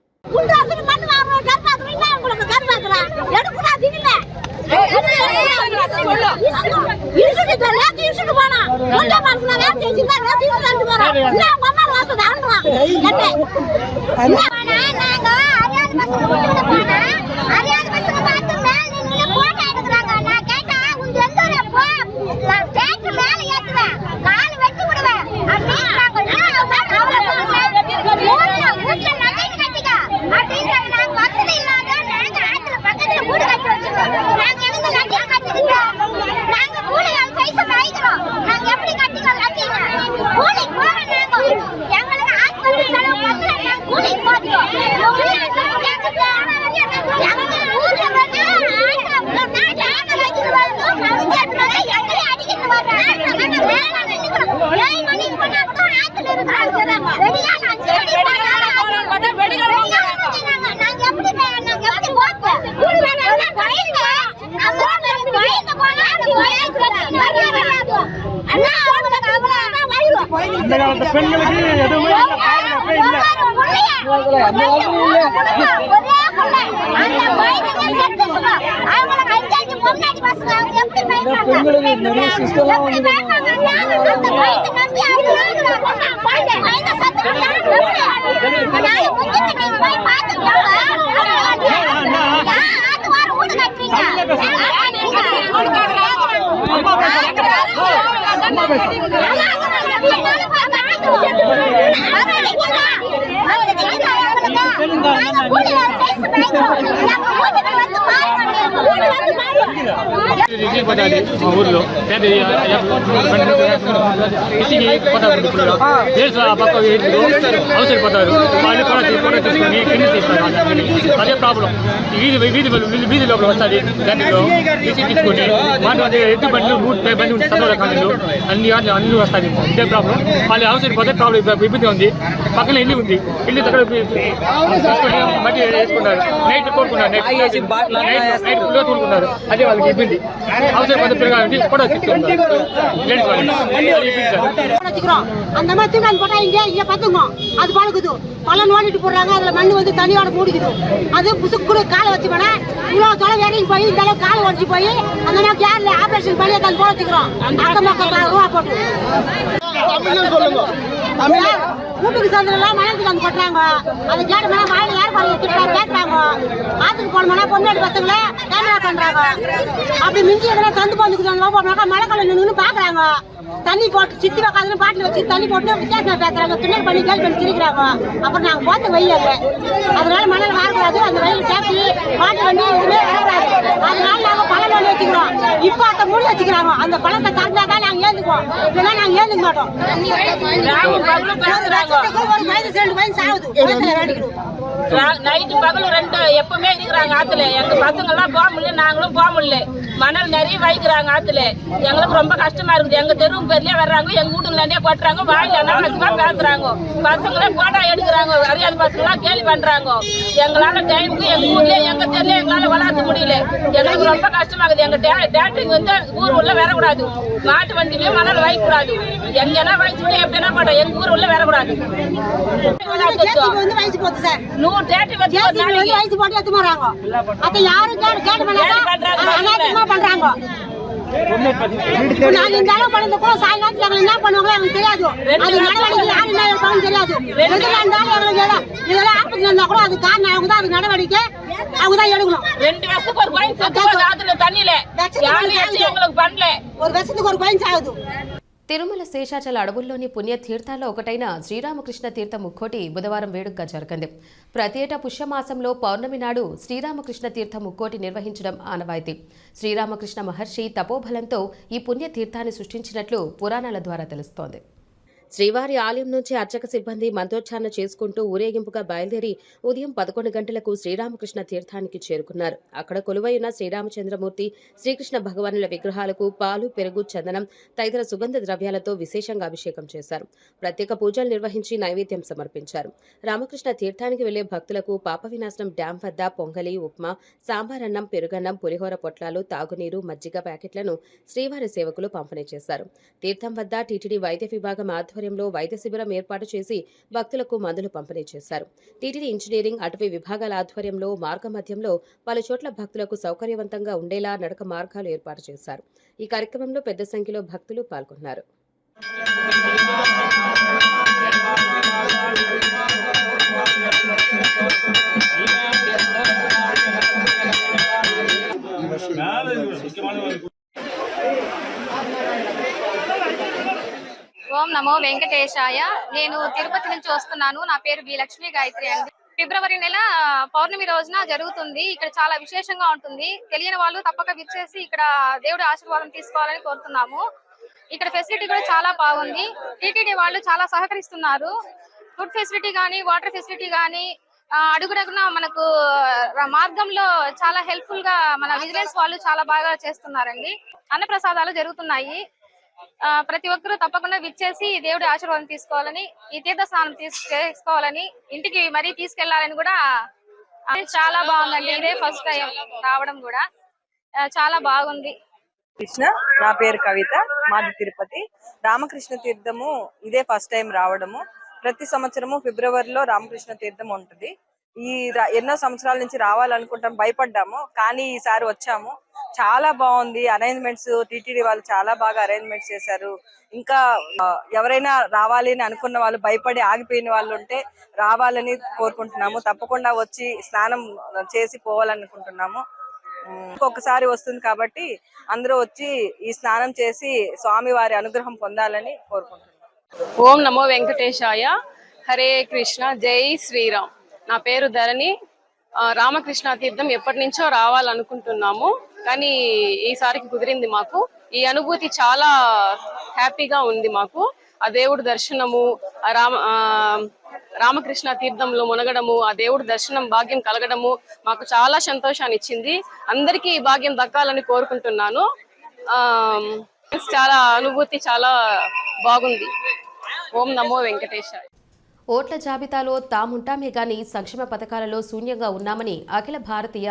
మా ఊర్లో అవసరపడతారు వాళ్ళు కూడా తీసుకొని కింద తీస్తారు. అదే ప్రాబ్లం. వీధి లోపల వస్తుంది దాంట్లో తీసుకొని వాళ్ళు ఎద్దు బండ్లు 130 బండి ఉంది సదవ రకాలు అన్ని వస్తాయి. ఇదే ప్రాబ్లం. వాళ్ళు అవసరపోతే ప్రాబ్లం ఇబ్బంది ఉంది. పక్కన ఇల్లు ఉంది, ఇల్లు దగ్గర తీసుకొని మట్టి వేసుకుంటారు. నైట్ కోరుకున్నారు, నైట్ ఫుల్గా తోడుకున్నారు. అదే వాళ్ళకి ఇబ్బంది. అవసరపోతే పిల్లగాలి కూడా తీసుకుంటారు. அந்த மாதிரி தூக்கி போட்டா இங்கே பார்த்துங்க அது பழகுது பல நோண்டிட்டு போடுறாங்க. அதில் மண் வந்து தண்ணியோட மூடிக்குது. அது புசுக்குடு காலை வச்சு போனா இவ்வளோ தொலை வேலைக்கு போய் இந்த அளவுக்கு காலை உடச்சி போய் அந்த மாதிரி கேரில் ஆப்ரேஷன் பண்ணி அதை போட வச்சுக்கிறோம். அக்கம் பக்கம் ரூபா போட்டு வீட்டுக்கு சேர்ந்தெல்லாம் மனத்துக்கு வந்து கொட்டுறாங்க. அதை கேட்டோம்னா வாயில யார் பேசுறாங்க. ஆத்துக்கு போனோம்னா பொண்ணாடி பசங்களை கேமரா பண்றாங்க. அப்படி மிஞ்சி எதனா சந்து போந்துக்குறாங்க போனாக்கா மழை காலம் நின்று பாக்குறாங்க. தண்ணி போட்டு சித்தி வைக்காதுன்னு பாட்டில் வச்சு தண்ணி போட்டு வித்தியாசமா பேசுறாங்க. கிண்டல் பண்ணி கேள்வி பண்ணி சிரிக்கிறாங்க. அப்புறம் நாங்கள் போத்த வெயில் இல்லை, அதனால மணல் வரக்கூடாது. அந்த வெயில் கேப்பி மாட்டு வண்டி எதுவுமே வரக்கூடாது. அதனால நாங்கள் பழம் வண்டி வச்சுக்கிறோம். இப்போ அதை மூடி வச்சுக்கிறாங்க. அந்த பழத்தை திறந்தாதான் நாங்கள் ஏந்துக்குவோம், இல்லைன்னா நாங்கள் ஏந்துக்க மாட்டோம். ஒரு வயது 2 வயசு ஆகுது. நைட்டு பகல் 2 எப்பவுமே இருக்கிறாங்க ஆத்துல. எங்க பசங்க எல்லாம் போக முடியல, நாங்களும் போக முடியல. மணல் நிறைய வைக்கிறாங்க ஆத்துல. எங்களுக்கு ரொம்ப கஷ்டமா இருக்குது. எங்க தெரு பேர்லயே வர்றாங்க, எங்க வீட்டுக்குள்ளே கொட்டுறாங்க. வாயில அனாவசியமா பேசுறாங்க. பசங்களே போட்டோ எடுக்கிறாங்க. அறியாத பசங்களா கேள்வி பண்றாங்க. எங்களால டைமுக்கு எங்க ஊர்ல எங்க தெருல எங்களால வளர்த்த முடியல. எங்களுக்கு ரொம்ப கஷ்டமாகுது. எங்க டேட்டிங் வந்து ஊர் உள்ள வரக்கூடாது. மாட்டு வண்டியிலயும் மணல் வைக்க கூடாது. எங்கன்னா வயசு எப்படின்னா போட்டோம். எங்க ஊர் உள்ள வரக்கூடாது. வயசு போகுது சார். 100 டேட்டி வச்சு வயசு போட்டு எடுத்து போறாங்க. அதை யாரும் கேட்டு பண்றாங்க. நாங்க இந்த அளவு பண்ணது கூட சாயங்காலத்துல எங்களை என்ன பண்ணுவாங்களோ எங்களுக்கு தெரியாது. அது நடவடிக்கை யாரு என்ன இருப்பாங்கன்னு தெரியாது. இதெல்லாம் ஆபத்து இருந்தா கூட அது காரணம் அவங்க தான். அது நடவடிக்கை அவங்க தான் எடுக்கணும். 2 வருஷத்துக்கு ஒரு கோயின் ஆத்துல தண்ணியில எங்களுக்கு பண்ணல. ஒரு வருஷத்துக்கு ஒரு கோயின் ஆகுது. తిరుమల శేషాచల అడవుల్లోని పుణ్యతీర్థాల్లో ఒకటైన శ్రీరామకృష్ణ తీర్థ ముక్కోటి బుధవారం వేడుకగా జరిగింది. ప్రతి ఏటా పుష్యమాసంలో పౌర్ణమి నాడు శ్రీరామకృష్ణ తీర్థ ముక్కోటి నిర్వహించడం ఆనవాయితీ. శ్రీరామకృష్ణ మహర్షి తపోబలంతో ఈ పుణ్యతీర్థాన్ని సృష్టించినట్లు పురాణాల ద్వారా తెలుస్తోంది. శ్రీవారి ఆలయం నుంచి అర్చక సిబ్బంది మంత్రోచ్చారణ చేసుకుంటూ ఊరేగింపుగా బయలుదేరి ఉదయం 11 గంటలకు శ్రీరామకృష్ణ తీర్థానికి చేరుకున్నారు. అక్కడ కొలువైన శ్రీరామచంద్రమూర్తి, శ్రీకృష్ణ భగవానుల విగ్రహాలకు పాలు, పెరుగు, చందనం తదితర సుగంధ ద్రవ్యాలతో విశేషంగా అభిషేకం చేశారు. ప్రత్యేక పూజలు నిర్వహించి నైవేద్యం సమర్పించారు. రామకృష్ణ తీర్థానికి వెళ్లే భక్తులకు పాప వినాశనం డ్యాం వద్ద పొంగలి, ఉప్మా, సాంబారన్నం, పెరుగన్నం, పులిహోర పొట్లాలు, తాగునీరు, మజ్జిగ ప్యాకెట్లను శ్రీవారి సేవకులు పంపిణీ చేశారు. తీర్థం వద్ద టీటీడీ వైద్య విభాగం ఆధ్వర్యంలో వైద్య శిబిరం ఏర్పాటు చేసి భక్తులకు మందులు పంపిణీ చేశారు. టీటీడీ ఇంజనీరింగ్, అటవీ విభాగాల ఆధ్వర్యంలో మార్గ మధ్యంలో పలు చోట్ల భక్తులకు సౌకర్యవంతంగా ఉండేలా నడక మార్గాలు ఏర్పాటు చేశారు. ఈ కార్యక్రమంలో పెద్ద సంఖ్యలో భక్తులు పాల్గొన్నారు. ఓం నమో వెంకటేశాయ. నేను తిరుపతి నుంచి వస్తున్నాను. నా పేరు బి లక్ష్మీ గాయత్రి అండి. ఫిబ్రవరి నెల పౌర్ణమి రోజున జరుగుతుంది. ఇక్కడ చాలా విశేషంగా ఉంటుంది. తెలియని వాళ్ళు తప్పక విచ్చేసి ఇక్కడ దేవుడి ఆశీర్వాదం తీసుకోవాలని కోరుతున్నాము. ఇక్కడ ఫెసిలిటీ కూడా చాలా బాగుంది. టీటీడీ వాళ్ళు చాలా సహకరిస్తున్నారు. ఫుడ్ ఫెసిలిటీ కానీ, వాటర్ ఫెసిలిటీ కానీ, అడుగుడగున మనకు మార్గంలో చాలా హెల్ప్ఫుల్ గా మన విజిలెన్స్ వాళ్ళు చాలా బాగా చేస్తున్నారండి. అన్నప్రసాదాలు జరుగుతున్నాయి. ప్రతి ఒక్కరూ తప్పకుండా విచ్చేసి దేవుడి ఆశీర్వాదం తీసుకోవాలని, ఈ తీర్థ స్నానం తీసుకోవాలని, ఇంటికి మరీ తీసుకెళ్లాలని కూడా చాలా బాగుందండి. ఇదే ఫస్ట్ టైం రావడం కూడా చాలా బాగుంది. కృష్ణ, నా పేరు కవిత, మాది తిరుపతి. రామకృష్ణ తీర్థము ఇదే ఫస్ట్ టైం రావడము. ప్రతి సంవత్సరము ఫిబ్రవరిలో రామకృష్ణ తీర్థం ఉంటుంది. ఎన్నో సంవత్సరాల నుంచి రావాలనుకుంటాం, భయపడ్డాము, కానీ ఈసారి వచ్చాము. చాలా బాగుంది. అరేంజ్మెంట్స్ టీటీడీ వాళ్ళు చాలా బాగా అరేంజ్మెంట్స్ చేశారు. ఇంకా ఎవరైనా రావాలి అని అనుకున్న వాళ్ళు, భయపడి ఆగిపోయిన వాళ్ళు ఉంటే రావాలని కోరుకుంటున్నాము. తప్పకుండా వచ్చి స్నానం చేసి పోవాలనుకుంటున్నాము. ఒక్కసారి వస్తుంది కాబట్టి అందరూ వచ్చి ఈ స్నానం చేసి స్వామి వారి అనుగ్రహం పొందాలని కోరుకుంటున్నాము. ఓం నమో వెంకటేశాయ. హరే కృష్ణ, జై శ్రీరామ్. నా పేరు ధరణి. రామకృష్ణ తీర్థం ఎప్పటి నుంచో రావాలనుకుంటున్నాము, కానీ ఈసారికి కుదిరింది మాకు. ఈ అనుభూతి చాలా హ్యాపీగా ఉంది మాకు. ఆ దేవుడి దర్శనము, రామకృష్ణ తీర్థంలో మునగడము, ఆ దేవుడి దర్శనం భాగ్యం కలగడము మాకు చాలా సంతోషాన్ని ఇచ్చింది. అందరికీ ఈ భాగ్యం దక్కాలని కోరుకుంటున్నాను. చాలా అనుభూతి చాలా బాగుంది. ఓం నమో వెంకటేశాయ. ఓట్ల జాబితాలో తాముంటామే గాని సంక్షేమ పథకాలలో శూన్యంగా ఉన్నామని అఖిల భారతీయ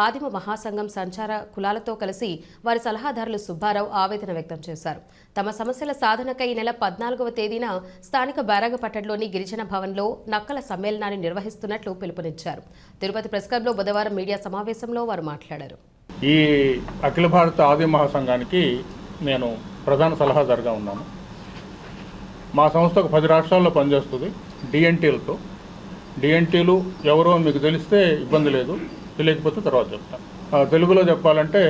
ఆదిమ మహాసంఘం సంచార కులాలతో కలిసి వారి సలహాదారులు సుబ్బారావు ఆవేదన వ్యక్తం చేశారు. తమ సమస్యల సాధనకై ఈ నెల 14వ తేదీన స్థానిక బారాగపట్టణంలోని గిరిజన భవన్లో నక్కల సమ్మేళనాన్ని నిర్వహిస్తున్నట్లు పిలుపునిచ్చారు. తిరుపతి ప్రెస్ క్లబ్లో బుధవారం మీడియా సమావేశంలో వారు మాట్లాడారు. ఈ అఖిల భారత ఆదిమ మహాసంఘానికి నేను ప్రధాన సలహాదారుగా ఉన్నాను. మా సంస్థ ఒక 10 రాష్ట్రాల్లో పనిచేస్తుంది డిఎన్టీలతో. డిఎన్టీలు ఎవరో మీకు తెలిస్తే ఇబ్బంది లేదు, తెలియకపోతే తర్వాత చెప్తాను. తెలుగులో చెప్పాలంటే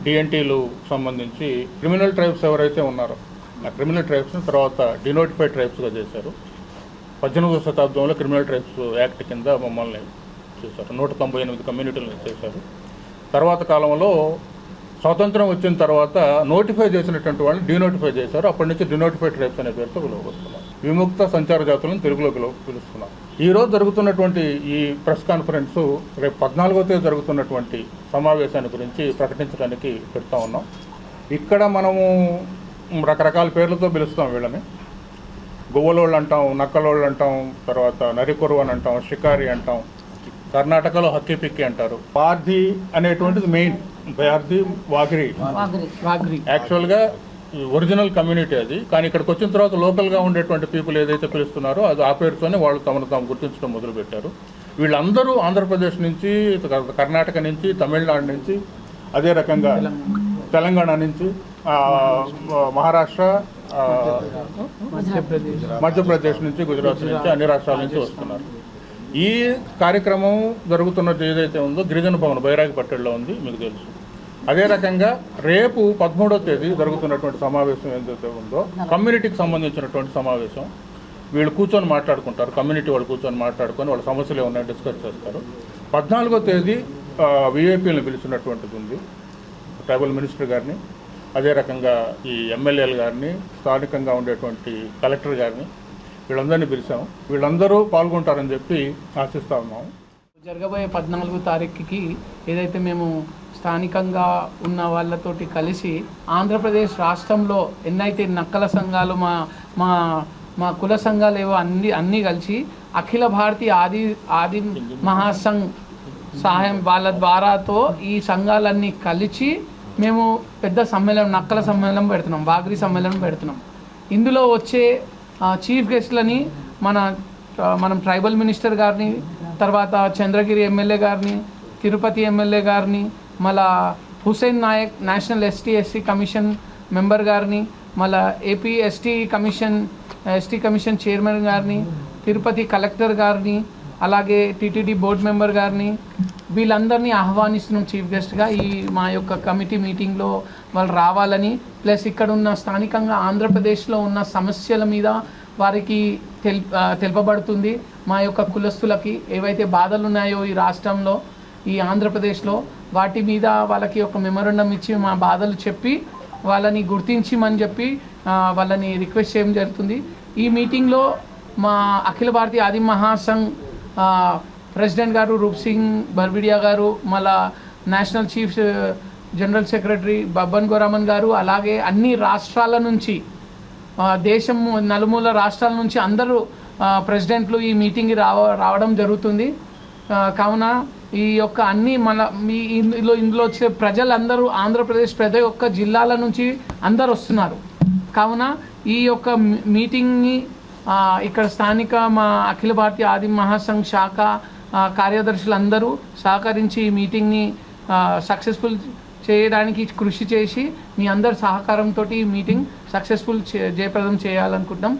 డిఎన్టీలు సంబంధించి క్రిమినల్ ట్రైబ్స్ ఎవరైతే ఉన్నారో ఆ క్రిమినల్ ట్రైబ్స్ని తర్వాత డినోటిఫైడ్ ట్రైబ్స్గా చేశారు. 18వ శతాబ్దంలో క్రిమినల్ ట్రైబ్స్ యాక్ట్ కింద మమ్మల్ని చేశారు. 198 కమ్యూనిటీలను చేశారు. తర్వాత కాలంలో స్వాతంత్రం వచ్చిన తర్వాత నోటిఫై చేసినటువంటి వాళ్ళని డినోటిఫై చేశారు. అప్పటి నుంచి డినోటిఫైడ్ ట్రైబ్స్ అనే పేరుతో పిలువబడుతున్నారు. విముక్త సంచార జాతులను తెలుగులో పిలుస్తున్నారు. ఈరోజు జరుగుతున్నటువంటి ఈ ప్రెస్ కాన్ఫరెన్సు రేపు 14వ తేదీ జరుగుతున్నటువంటి సమావేశాన్ని గురించి ప్రకటించడానికి పెడతా ఉన్నాం. ఇక్కడ మనము రకరకాల పేర్లతో పిలుస్తాం వీళ్ళని. గువ్వలోళ్ళు అంటాం, నక్కలోళ్ళు అంటాం, తర్వాత నరికొరు అని అంటాం, షికారి అంటాం. కర్ణాటకలో హక్కి పిక్కి అంటారు. పార్థి అనేటువంటిది మెయిన్. పార్థి వాగిరి యాక్చువల్గా ఒరిజినల్ కమ్యూనిటీ అది. కానీ ఇక్కడికి వచ్చిన తర్వాత లోకల్గా ఉండేటువంటి పీపుల్ ఏదైతే పిలుస్తున్నారో అది ఆ పేరుతోనే వాళ్ళు తమను తాము గుర్తించడం మొదలుపెట్టారు. వీళ్ళందరూ ఆంధ్రప్రదేశ్ నుంచి, కర్ణాటక నుంచి, తమిళనాడు నుంచి, అదే రకంగా తెలంగాణ నుంచి, మహారాష్ట్ర, మధ్యప్రదేశ్ నుంచి, గుజరాత్ నుంచి, అన్ని రాష్ట్రాల నుంచి వస్తున్నారు. ఈ కార్యక్రమం జరుగుతున్నది ఏదైతే ఉందో గిరిజన భవన్ బైరాగిపట్టణంలో ఉంది, మీకు తెలుసు. అదే రకంగా రేపు 13వ తేదీ జరుగుతున్నటువంటి సమావేశం ఏదైతే ఉందో కమ్యూనిటీకి సంబంధించినటువంటి సమావేశం. వీళ్ళు కూర్చొని మాట్లాడుకుంటారు, కమ్యూనిటీ వాళ్ళు కూర్చొని మాట్లాడుకొని వాళ్ళ సమస్యలు ఏమన్నా డిస్కస్ చేస్తారు. 14వ తేదీ విఐపీలను పిలిచినటువంటిది ఉంది, ట్రైబల్ మినిస్టర్ గారిని, అదే రకంగా ఈ ఎమ్మెల్యేలు గారిని, స్థానికంగా ఉండేటువంటి కలెక్టర్ గారిని, వీళ్ళందరినీ పిలిచాము. వీళ్ళందరూ పాల్గొంటారని చెప్పి ఆశిస్తా ఉన్నాము. జరగబోయే 14వ తారీఖుకి ఏదైతే మేము స్థానికంగా ఉన్న వాళ్ళతోటి కలిసి ఆంధ్రప్రదేశ్ రాష్ట్రంలో ఎన్నైతే నక్కల సంఘాలు, మా కుల సంఘాలు ఏవో అన్నీ కలిసి అఖిల భారతీయ ఆది మహాసంఘ్ సహాయం వాళ్ళ ద్వారాతో ఈ సంఘాలన్నీ కలిసి మేము పెద్ద సమ్మేళనం, నక్కల సమ్మేళనం పెడుతున్నాం, బాగ్రి సమ్మేళనం పెడుతున్నాం. ఇందులో వచ్చే చీఫ్ గెస్ట్లని మనం ట్రైబల్ మినిస్టర్ గారిని, తర్వాత చంద్రగిరి ఎమ్మెల్యే గారిని, తిరుపతి ఎమ్మెల్యే గారిని, మళ్ళా Hussain Nayak national ST commission member గారిని, మళ్ళా ఏపీ ఎస్టీ కమిషన్ చైర్మన్ గారిని, తిరుపతి కలెక్టర్ గారిని, అలాగే టీటీడీ బోర్డు మెంబర్ గారిని, వీళ్ళందరినీ ఆహ్వానిస్తున్నాం చీఫ్ గెస్ట్గా. ఈ మా యొక్క కమిటీ మీటింగ్లో వాళ్ళు రావాలని, ప్లస్ ఇక్కడ ఉన్న స్థానికంగా ఆంధ్రప్రదేశ్లో ఉన్న సమస్యల మీద వారికి తెలుపబడుతుంది. మా యొక్క కులస్తులకి ఏవైతే బాధలు ఉన్నాయో ఈ రాష్ట్రంలో, ఈ ఆంధ్రప్రదేశ్లో, వాటి మీద వాళ్ళకి ఒక మెమోరండం ఇచ్చి మా బాధలు చెప్పి వాళ్ళని గుర్తించమని చెప్పి వాళ్ళని రిక్వెస్ట్ చేయడం జరుగుతుంది. ఈ మీటింగ్లో మా అఖిల భారతీయ ఆదిమ మహాసంఘ్ ప్రెసిడెంట్ గారు రూప్ సింగ్ బర్బిడియా గారు, మళ్ళా national chief general secretary Babban గోరామన్ గారు, అలాగే అన్ని రాష్ట్రాల నుంచి, దేశం నలుమూల రాష్ట్రాల నుంచి అందరూ ప్రెసిడెంట్లు ఈ మీటింగ్కి రావడం జరుగుతుంది. కావున ఈ యొక్క అన్ని ఇందులో వచ్చే ప్రజలందరూ ఆంధ్రప్రదేశ్ ప్రతి ఒక్క జిల్లాల నుంచి అందరు వస్తున్నారు. కావున ఈ యొక్క మీటింగ్ని ఇక్కడ స్థానిక మా అఖిల భారతీయ ఆదిమ మహాసంఘ్ శాఖ కార్యదర్శులందరూ సహకరించి ఈ మీటింగ్ని సక్సెస్ఫుల్ చేయడానికి కృషి చేసి మీ అందరి సహకారంతో ఈ మీటింగ్ సక్సెస్ఫుల్ జయప్రదం చేయాలనుకుంటున్నాం.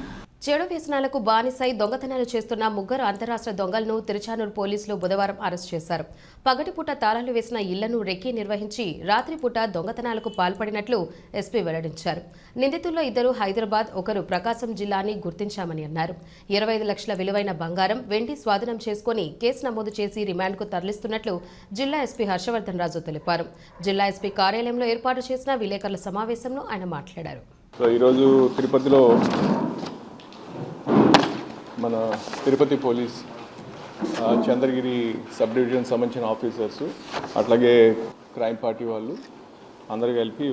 చెడు వ్యసనాలకు బానిసై దొంగతనాలు చేస్తున్న ముగ్గురు అంతరాష్ట్ర దొంగలను తిరుచానూరు పోలీసులు బుధవారం అరెస్ట్ చేశారు. పగటిపూట తాళాలు వేసిన ఇళ్లను రెక్కి నిర్వహించి రాత్రిపూట దొంగతనాలకు పాల్పడినట్లు ఎస్పీ వెల్లడించారు. నిందితుల్లో ఇద్దరు హైదరాబాద్, ఒకరు ప్రకాశం జిల్లాని గుర్తించామని అన్నారు. 25 లక్షల విలువైన బంగారం, వెండి స్వాధీనం చేసుకుని కేసు నమోదు చేసి రిమాండ్కు తరలిస్తున్నట్లు జిల్లా ఎస్పీ హర్షవర్ధన్ రాజు తెలిపారు. జిల్లా ఎస్పీ కార్యాలయంలో ఏర్పాటు చేసిన విలేకరుల సమావేశంలో ఆయన మాట్లాడారు. ఈరోజు తిరుపతిలో మన Tirupati police Chandragiri sub division సంబంధించిన ఆఫీసర్స్ అట్లాగే క్రైమ్ పార్టీ వాళ్ళు అందరూ కలిపి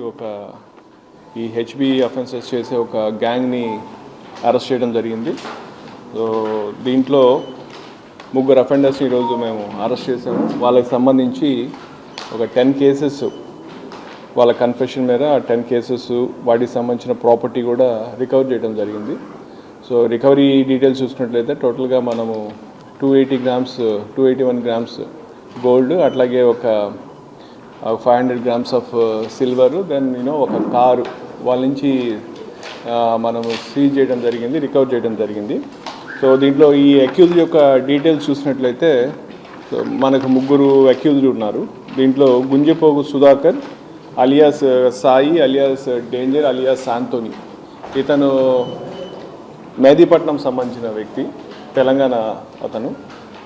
ఈ హెచ్బి అఫెన్సెస్ చేసే ఒక గ్యాంగ్ని అరెస్ట్ చేయడం జరిగింది. సో దీంట్లో ముగ్గురు అఫెండర్స్ ఈరోజు మేము అరెస్ట్ చేసాము. వాళ్ళకి సంబంధించి ఒక 10 కేసెస్ వాళ్ళ కన్ఫెషన్ మీద 10 కేసెస్ వాటికి సంబంధించిన ప్రాపర్టీ కూడా రికవర్ చేయడం జరిగింది. సో రికవరీ డీటెయిల్స్ చూసినట్లయితే టోటల్గా మనము 281 గ్రామ్స్ గోల్డ్, అట్లాగే ఒక 500 గ్రామ్స్ ఆఫ్ సిల్వర్, దెన్ ఒక కారు వాళ్ళ నుంచి మనము సీజ్ చేయడం జరిగింది, రికవర్ చేయడం జరిగింది. సో దీంట్లో ఈ అక్యూజ్డ్ యొక్క డీటెయిల్స్ చూసినట్లయితే మనకు ముగ్గురు అక్యూజ్డ్ ఉన్నారు. దీంట్లో Gunjapogu Sudhakar alias Sai alias Danger alias శాంతోని, ఇతను మెహదీపట్నం సంబంధించిన వ్యక్తి, తెలంగాణ అతను.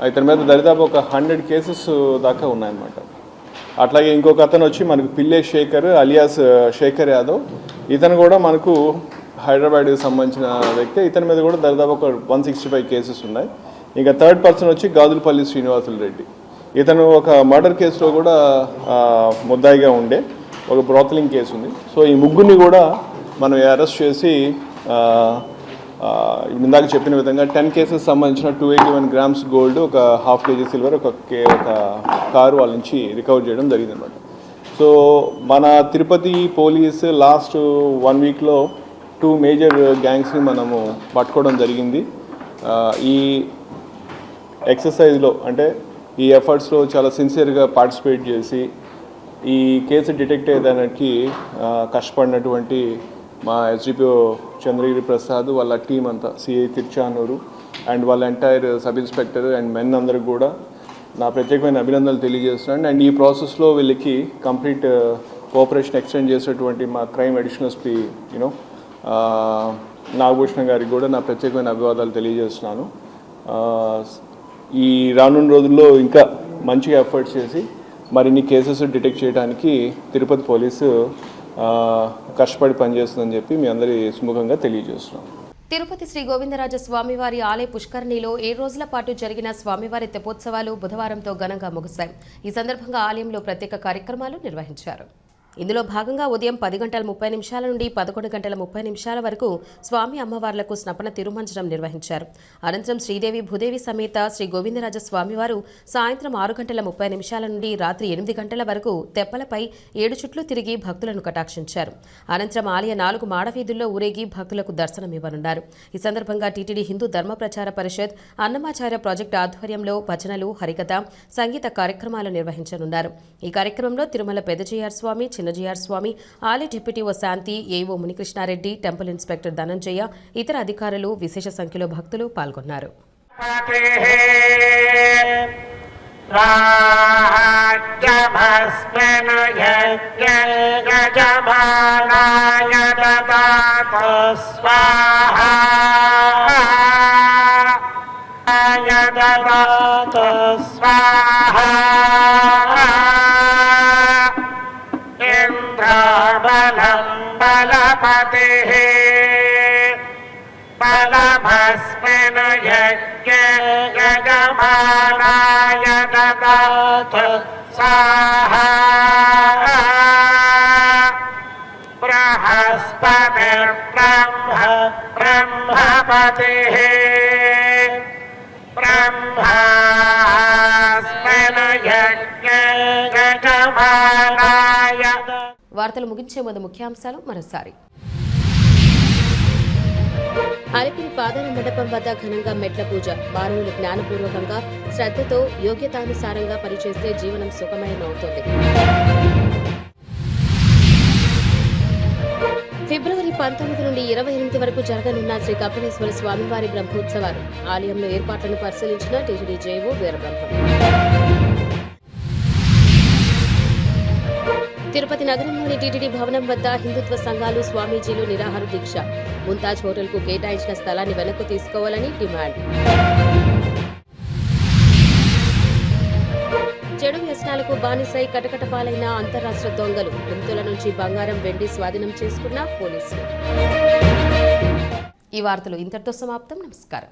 ఇతని మీద దరిదాపు ఒక 100 కేసెస్ దాకా ఉన్నాయన్నమాట. అట్లాగే ఇంకొక అతను వచ్చి మనకు పిల్లే శేఖర్ అలియాస్ శేఖర్ యాదవ్, ఇతను కూడా మనకు హైదరాబాద్కి సంబంధించిన వ్యక్తి. ఇతని మీద కూడా దరిదాపు ఒక 165 కేసెస్ ఉన్నాయి. ఇంకా థర్డ్ పర్సన్ వచ్చి గాజులపల్లి శ్రీనివాసులు రెడ్డి, ఇతను ఒక మర్డర్ కేసులో కూడా ముద్దాయిగా ఉండే ఒక బ్రోతలింగ్ కేసు ఉంది. సో ఈ ముగ్గురిని కూడా మనం అరెస్ట్ చేసి ఇందాక చెప్పిన విధంగా 10 కేసెస్ సంబంధించిన 281 గ్రామ్స్ గోల్డ్, ఒక 1/2 kg సిల్వర్, ఒక కారు వాళ్ళ నుంచి రికవర్ చేయడం జరిగింది అనమాట. సో మన తిరుపతి పోలీస్ లాస్ట్ 1 వీక్లో 2 మేజర్ గ్యాంగ్స్ని మనము పట్టుకోవడం జరిగింది. ఈ ఎక్సర్సైజ్లో అంటే ఈ ఎఫర్ట్స్లో చాలా సిన్సియర్గా పార్టిసిపేట్ చేసి ఈ కేసు డిటెక్ట్ అయ్యేదానికి కష్టపడినటువంటి మా ఎస్డిపిఓ చంద్రగిరి ప్రసాద్, వాళ్ళ టీం అంతా, సిఐ తిరుచానూరు అండ్ వాళ్ళ entire sub inspector and men అందరికి కూడా నా ప్రత్యేకమైన అభినందనలు తెలియజేస్తున్నాను. అండ్ ఈ ప్రాసెస్లో వీళ్ళకి కంప్లీట్ కోఆపరేషన్ ఎక్స్టెండ్ చేసేటువంటి మా క్రైమ్ అడిషనల్ ఎస్పీ నాగభూషణ్ గారికి కూడా నా ప్రత్యేకమైన అభివాదాలు తెలియజేస్తున్నాను. ఈ రానున్న రోజుల్లో ఇంకా మంచిగా ఎఫర్ట్స్ చేసి మరిన్ని కేసెస్ డిటెక్ట్ చేయడానికి తిరుపతి పోలీసు కష్టపడి పనిచేస్తుందని చెప్పి మీ అందరి సుముఖంగా తెలియజేస్తున్నాం. తిరుపతి శ్రీ గోవిందరాజ స్వామివారి ఆలయ పుష్కరిణిలో 7 రోజుల పాటు జరిగిన స్వామివారి తెప్పోత్సవాలు బుధవారంతో ఘనంగా ముగిశాయి. ఈ సందర్భంగా ఆలయంలో ప్రత్యేక కార్యక్రమాలు నిర్వహించారు. ఇందులో భాగంగా ఉదయం 10:30 నుండి 11:30 వరకు స్వామి అమ్మవార్లకు స్నపన తిరుమంజనం నిర్వహించారు. అనంతరం శ్రీదేవి భూదేవి సమేత శ్రీ గోవిందరాజ స్వామివారు సాయంత్రం 6:30 నుండి రాత్రి 8 గంటల వరకు తెప్పలపై 7 చుట్లు తిరిగి భక్తులను కటాక్షించారు. అనంతరం ఆలయ 4 మాడవీధుల్లో ఊరేగి భక్తులకు దర్శనమివ్వనున్నారు. ఈ సందర్భంగా టీటీడీ హిందూ ధర్మ ప్రచార పరిషత్ అన్నమాచార్య ప్రాజెక్టు ఆధ్వర్యంలో భజనలు, హరికథ, సంగీత కార్యక్రమాలు నిర్వహించనున్నారు. ఈ కార్యక్రమంలో తిరుమల పెదజీఆర్ స్వామి, చిన్నజీఆర్ స్వామి, ఆలయ deputy EO Shanthi, AEO Munikrishna Reddy, temple inspector Dhananjaya, ఇతర అధికారులు, విశేష సంఖ్యలో భక్తులు పాల్గొన్నారు. बलपतिः बलभस्मिन् यज्ञे यजमानाय ददातु स्वाहा ब्रह्मपतिः ब्रह्मास्मिन् यज्ञे यजमानाय. వార్తలు ముగించే ముందు ముఖ్యాంశాలు మరోసారి. అలిపిరి పాదాల మండపం వద్ద ఘనంగా మెట్ల పూజ. మానవులు జ్ఞానపూర్వకంగా శ్రద్ధతో యోగ్యతానుసారంగా పనిచేస్తే జీవనం సుఖమయమవుతుంది. ఫిబ్రవరి 19 నుండి 28 వరకు జరగనున్న శ్రీ కపిలేశ్వర స్వామివారి బ్రహ్మోత్సవాలు. ఆలయంలో ఏర్పాట్లను పరిశీలించిన టీటీడీ జేఓ వీరబ్రహ్మం. తిరుపతి నగరంలోని టీటీడీ భవనం వద్ద హిందుత్వ సంఘాలు స్వామీజీలు నిరాహార దీక్ష. ముంతాజ్ హోటల్కు కేటాయించిన స్థలాన్ని వెనక్కు తీసుకోవాలని డిమాండ్. చెడు వ్యసనాలకు బానిసై కటకటపాలైన అంతర్రాష్ట్ర దొంగలు. గుంతుల నుంచి బంగారం, వెండి స్వాధీనం చేసుకున్న పోలీసులు. ఈ వార్తలు ఇంతటితో సమాప్తం. నమస్కారం.